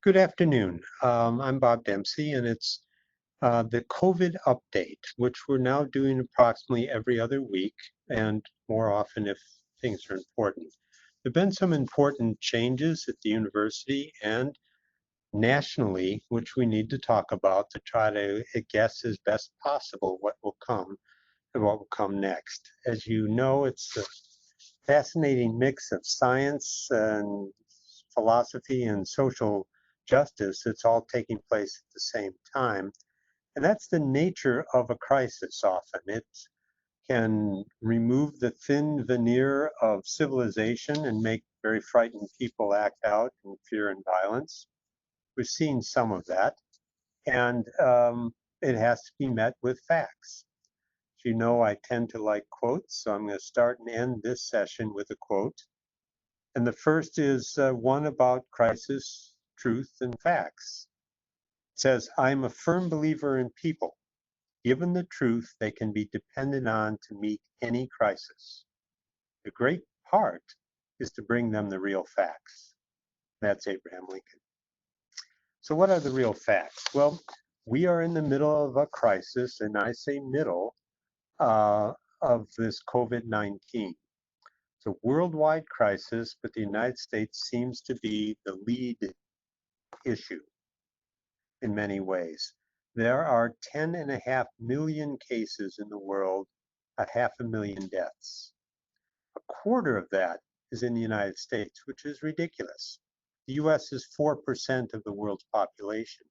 Good afternoon. I'm Bob Dempsey, and it's the COVID update, which we're now doing approximately every other week and more often if things are important. There have been some important changes at the university and nationally, which we need to talk about to try to guess as best possible what will come and what will come next. As you know, it's a fascinating mix of science and philosophy and social justice. It's all taking place at the same time. And that's the nature of a crisis often. It can remove the thin veneer of civilization and make very frightened people act out in fear and violence. We've seen some of that. And it has to be met with facts. As you know, I tend to like quotes, so I'm going to start and end this session with a quote. And the first is one about crisis, truth, and facts. It says, I'm a firm believer in people. Given the truth, they can be depended on to meet any crisis. The great part is to bring them the real facts. That's Abraham Lincoln. So what are the real facts? Well, we are in the middle of a crisis, and I say middle, of this COVID-19. It's a worldwide crisis, but the United States seems to be the lead issue in many ways. There are 10.5 million cases in the world, 500,000 deaths. A quarter of that is in the United States, which is ridiculous. The US is 4% of the world's population.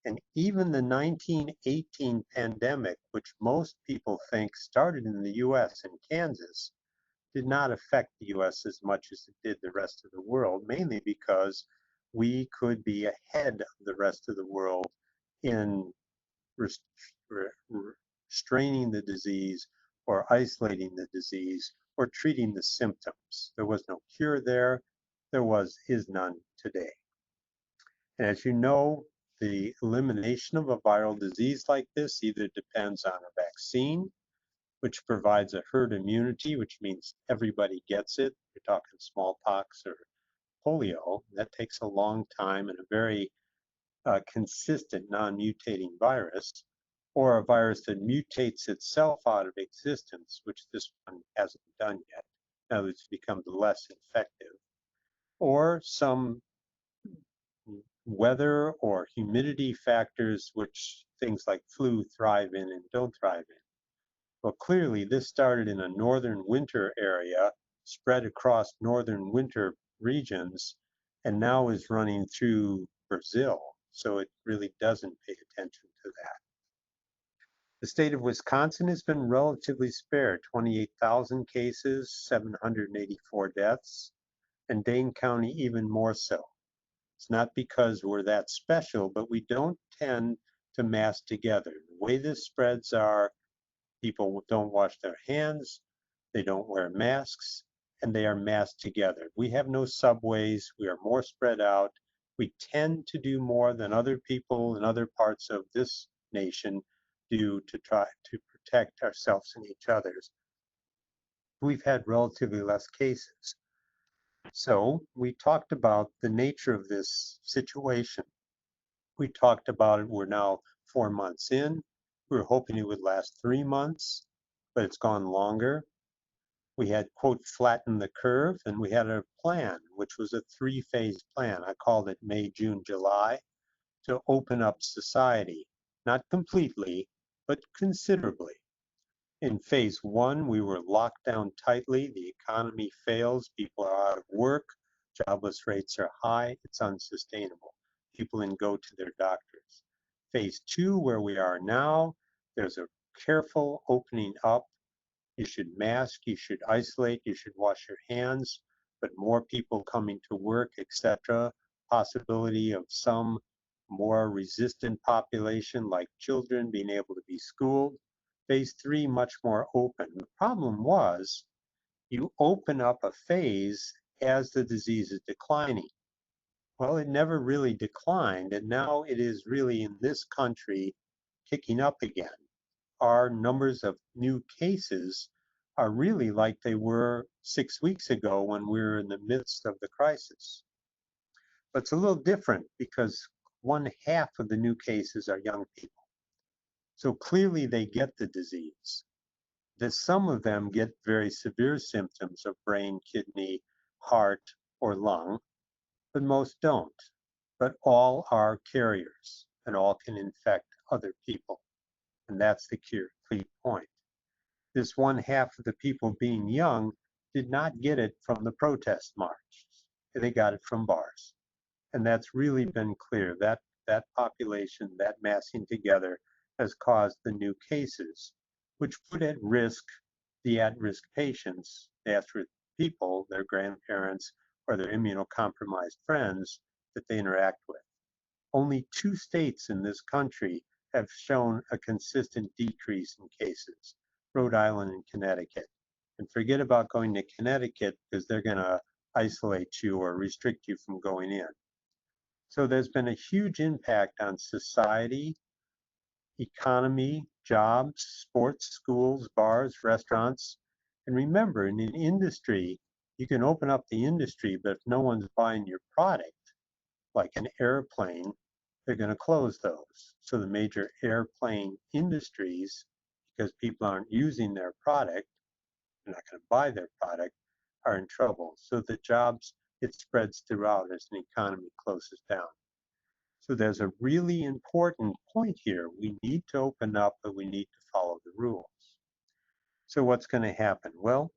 And even the 1918 pandemic, which most people think started in the US and Kansas, did not affect the US as much as it did the rest of the world, mainly because we could be ahead of the rest of the world in restraining the disease or isolating the disease or treating the symptoms. There was no cure there. There is none today. And as you know, the elimination of a viral disease like this either depends on a vaccine, which provides a herd immunity, which means everybody gets it. You're talking smallpox or polio. That takes a long time and a very consistent non-mutating virus, or a virus that mutates itself out of existence, which this one hasn't done yet. Now it's become less effective, or some weather or humidity factors, which things like flu thrive in and don't thrive in. Well, clearly this started in a northern winter area, spread across northern winter regions, and now is running through Brazil. So it really doesn't pay attention to that. The state of Wisconsin has been relatively spared, 28,000 cases, 784 deaths, and Dane County even more so. It's not because we're that special, but we don't tend to mass together. The way this spreads are people don't wash their hands, they don't wear masks, and they are massed together. We have no subways, we are more spread out. We tend to do more than other people in other parts of this nation do to try to protect ourselves and each other's. We've had relatively less cases. So we talked about the nature of this situation. We talked about it, we're now 4 months in. We were hoping it would last 3 months, but it's gone longer. We had, quote, flattened the curve, and we had a plan, which was a 3-phase plan. I called it May, June, July, to open up society, not completely, but considerably. In phase 1, we were locked down tightly. The economy fails. People are out of work. Jobless rates are high. It's unsustainable. People then go to their doctors. Phase 2, where we are now, there's a careful opening up. You should mask, you should isolate, you should wash your hands, but more people coming to work, etc. Possibility of some more resistant population like children being able to be schooled. Phase 3, much more open. The problem was you open up a phase as the disease is declining. Well, it never really declined, and now it is really in this country kicking up again. Our numbers of new cases are really like they were 6 weeks ago when we were in the midst of the crisis. But it's a little different because 1/2 of the new cases are young people. So clearly they get the disease. That some of them get very severe symptoms of brain, kidney, heart, or lung, but most don't. But all are carriers and all can infect other people. And that's the key point. This 1/2 of the people being young did not get it from the protest march. They got it from bars. And that's really been clear. That population, that massing together has caused the new cases, which put at risk the at-risk patients, the at-risk people, their grandparents, or their immunocompromised friends that they interact with. Only 2 states in this country have shown a consistent decrease in cases, Rhode Island and Connecticut. And forget about going to Connecticut because they're going to isolate you or restrict you from going in. So there's been a huge impact on society, economy, jobs, sports, schools, bars, restaurants. And remember, in an industry, you can open up the industry, but if no one's buying your product, like an airplane, they're going to close those. So the major airplane industries, because people aren't using their product, they're not going to buy their product, are in trouble. So the jobs, it spreads throughout as an economy closes down. So there's a really important point here. We need to open up, but we need to follow the rules. So what's going to happen? Well,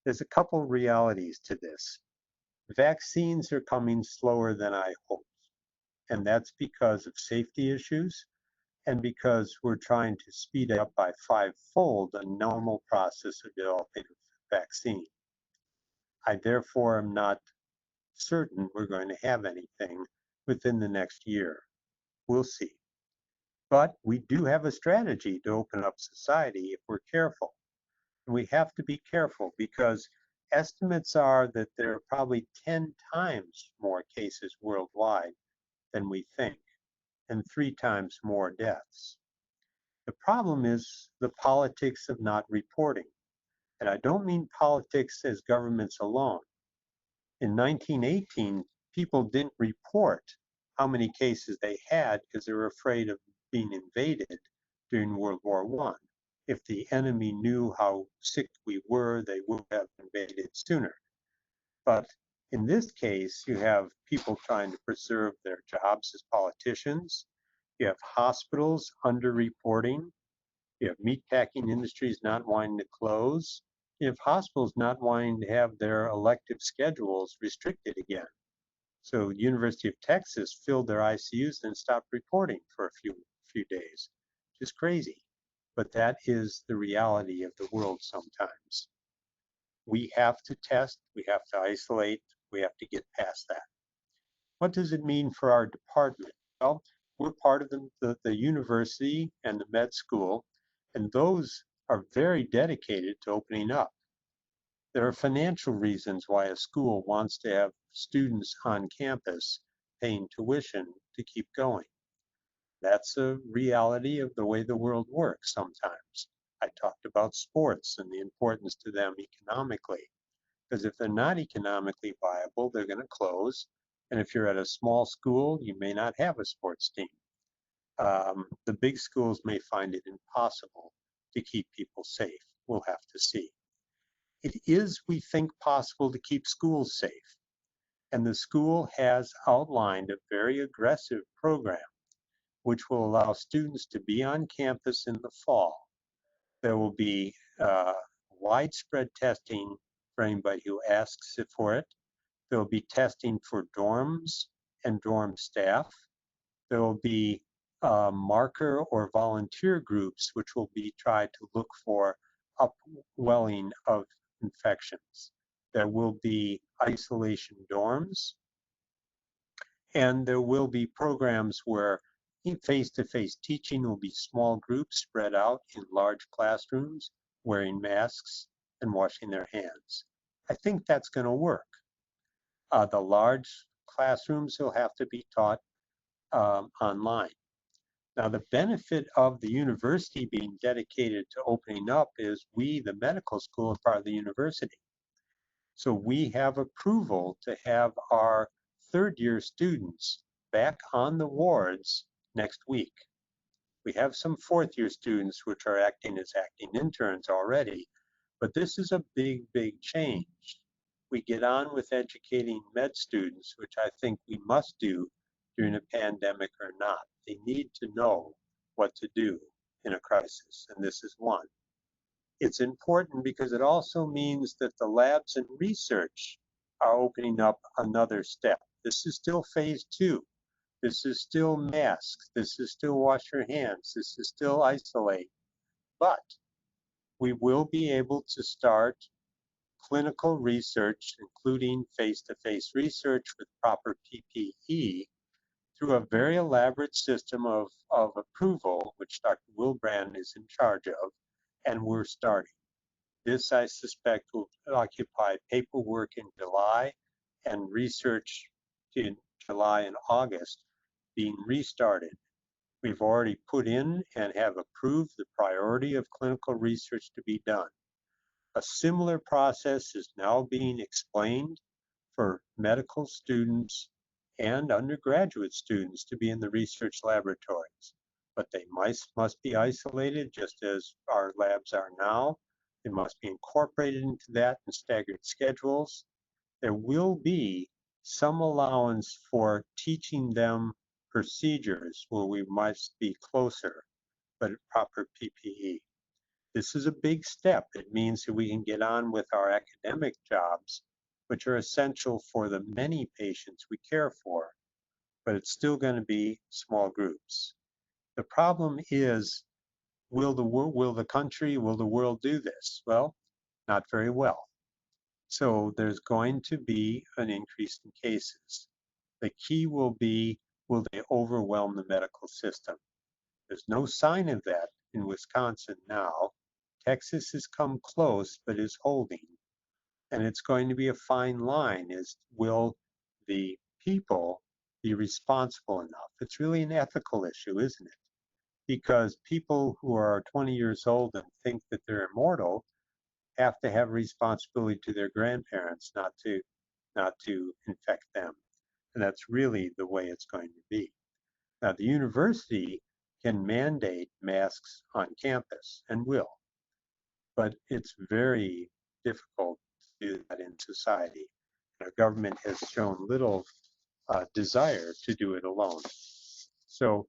there's a couple realities to this. Vaccines are coming slower than I hoped, and that's because of safety issues and because we're trying to speed up by 5-fold the normal process of developing a vaccine. I therefore am not certain we're going to have anything within the next year. We'll see. But we do have a strategy to open up society if we're careful. And we have to be careful because estimates are that there are probably 10 times more cases worldwide than we think, and 3 times more deaths. The problem is the politics of not reporting. And I don't mean politics as governments alone. In 1918, people didn't report how many cases they had because they were afraid of being invaded during World War I. If the enemy knew how sick we were, they would have invaded sooner. But in this case, you have people trying to preserve their jobs as politicians. You have hospitals underreporting. You have meatpacking industries not wanting to close. You have hospitals not wanting to have their elective schedules restricted again. So University of Texas filled their ICUs and stopped reporting for a few days. Just crazy. But that is the reality of the world sometimes. We have to test, we have to isolate, we have to get past that. What does it mean for our department? Well, we're part of the university and the med school, and those are very dedicated to opening up. There are financial reasons why a school wants to have students on campus paying tuition to keep going. That's a reality of the way the world works sometimes. I talked about sports and the importance to them economically, because if they're not economically viable, they're going to close. And if you're at a small school, you may not have a sports team. The big schools may find it impossible to keep people safe. We'll have to see. It is, we think, possible to keep schools safe. And the school has outlined a very aggressive program which will allow students to be on campus in the fall. There will be widespread testing for anybody who asks for it. There will be testing for dorms and dorm staff. There will be marker or volunteer groups which will be tried to look for upwelling of infections. There will be isolation dorms, and there will be programs where face-to-face teaching will be small groups spread out in large classrooms, wearing masks and washing their hands. I think that's going to work. The large classrooms will have to be taught online. Now, the benefit of the university being dedicated to opening up is we, the medical school, are part of the university. So we have approval to have our third-year students back on the wards next week. We have some fourth-year students which are acting as acting interns already, but this is a big, big change. We get on with educating med students, which I think we must do during a pandemic or not. They need to know what to do in a crisis, and this is one. It's important because it also means that the labs and research are opening up another step. This is still phase 2. This is still masks. This is still wash your hands. This is still isolate. But we will be able to start clinical research, including face-to-face research with proper PPE, through a very elaborate system of approval, which Dr. Wilbrand is in charge of, and we're starting. This, I suspect, will occupy paperwork in July and research in July and August being restarted. We've already put in and have approved the priority of clinical research to be done. A similar process is now being explained for medical students and undergraduate students to be in the research laboratories, but they must be isolated just as our labs are now. They must be incorporated into that in staggered schedules. There will be some allowance for teaching them procedures where we must be closer, but proper PPE. This is a big step. It means that we can get on with our academic jobs, which are essential for the many patients we care for, but it's still going to be small groups. The problem is, will the country, will the world do this? Well, not very well. So there's going to be an increase in cases. The key will be, will they overwhelm the medical system? There's no sign of that in Wisconsin now. Texas has come close, but is holding. And it's going to be a fine line is, will the people be responsible enough? It's really an ethical issue, isn't it? Because people who are 20 years old and think that they're immortal have to have responsibility to their grandparents not to infect them. And that's really the way it's going to be. Now, the university can mandate masks on campus and will, but it's very difficult to do that in society. Our government has shown little desire to do it alone. So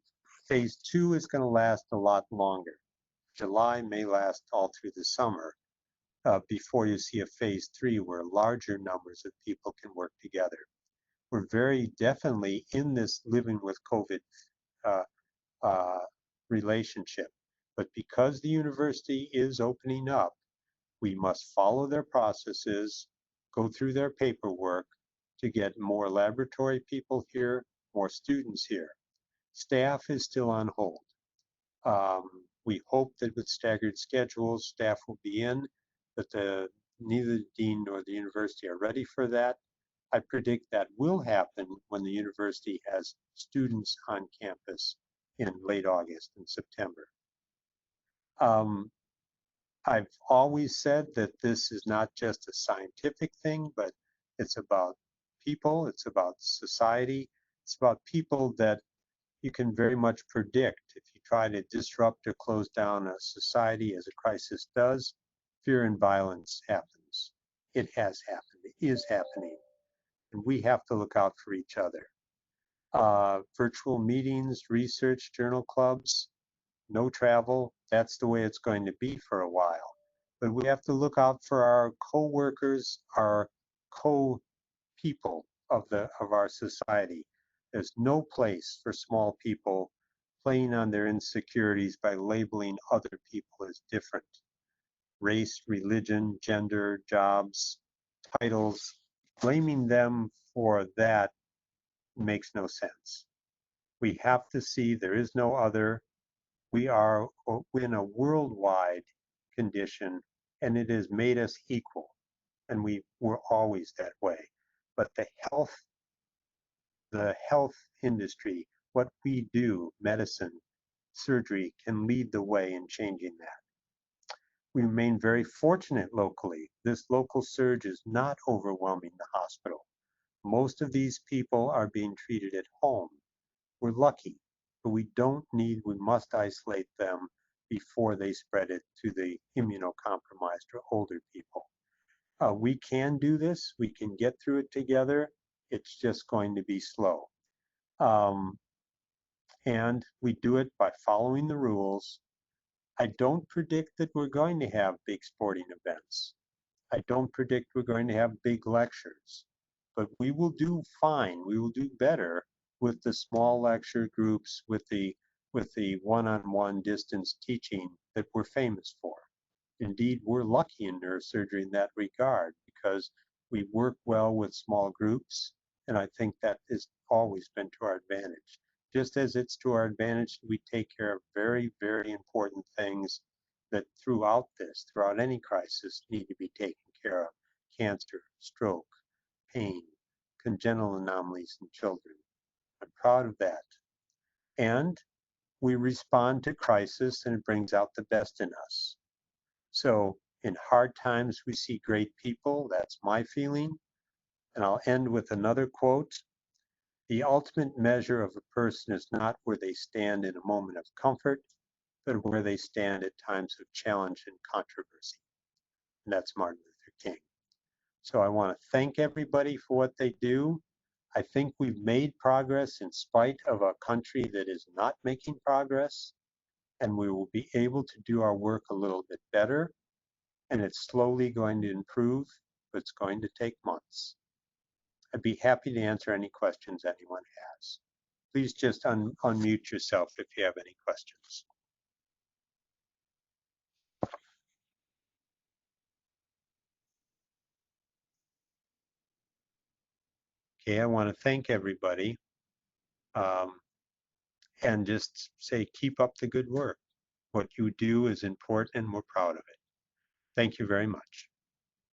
phase 2 is going to last a lot longer. July may last all through the summer before you see a phase 3 where larger numbers of people can work together. We're very definitely in this living with COVID uh, uh, relationship. But because the university is opening up, we must follow their processes, go through their paperwork to get more laboratory people here, more students here. Staff is still on hold. We hope that with staggered schedules, staff will be in, but neither the dean nor the university are ready for that. I predict that will happen when the university has students on campus in late August and September. I've always said that this is not just a scientific thing, but it's about people, it's about society, it's about people that you can very much predict. If you try to disrupt or close down a society as a crisis does, fear and violence happens. It has happened, it is happening, and we have to look out for each other. Virtual meetings, research, journal clubs, no travel, that's the way it's going to be for a while. But we have to look out for our co-workers, our co-people of our society. There's no place for small people playing on their insecurities by labeling other people as different. Race, religion, gender, jobs, titles, blaming them for that makes no sense. We have to see there is no other. We are in a worldwide condition, and it has made us equal, and we were always that way. But the health industry, what we do, medicine, surgery, can lead the way in changing that. We remain very fortunate locally. This local surge is not overwhelming the hospital. Most of these people are being treated at home. We're lucky, but we must isolate them before they spread it to the immunocompromised or older people. We can do this. We can get through it together. It's just going to be slow. Um, and we do it by following the rules. I don't predict that we're going to have big sporting events. I don't predict we're going to have big lectures, but we will do fine. We will do better with the small lecture groups, with the one-on-one distance teaching that we're famous for. Indeed, we're lucky in neurosurgery in that regard because we work well with small groups, and I think that has always been to our advantage. Just as it's to our advantage, we take care of very, very important things that throughout any crisis, need to be taken care of. Cancer, stroke, pain, congenital anomalies in children. I'm proud of that. And we respond to crisis and it brings out the best in us. So in hard times, we see great people. That's my feeling. And I'll end with another quote. The ultimate measure of a person is not where they stand in a moment of comfort, but where they stand at times of challenge and controversy. And that's Martin Luther King. So I want to thank everybody for what they do. I think we've made progress in spite of a country that is not making progress, and we will be able to do our work a little bit better, and it's slowly going to improve, but it's going to take months. I'd be happy to answer any questions anyone has. Please just unmute yourself if you have any questions. Okay, I want to thank everybody and just say keep up the good work. What you do is important and we're proud of it. Thank you very much.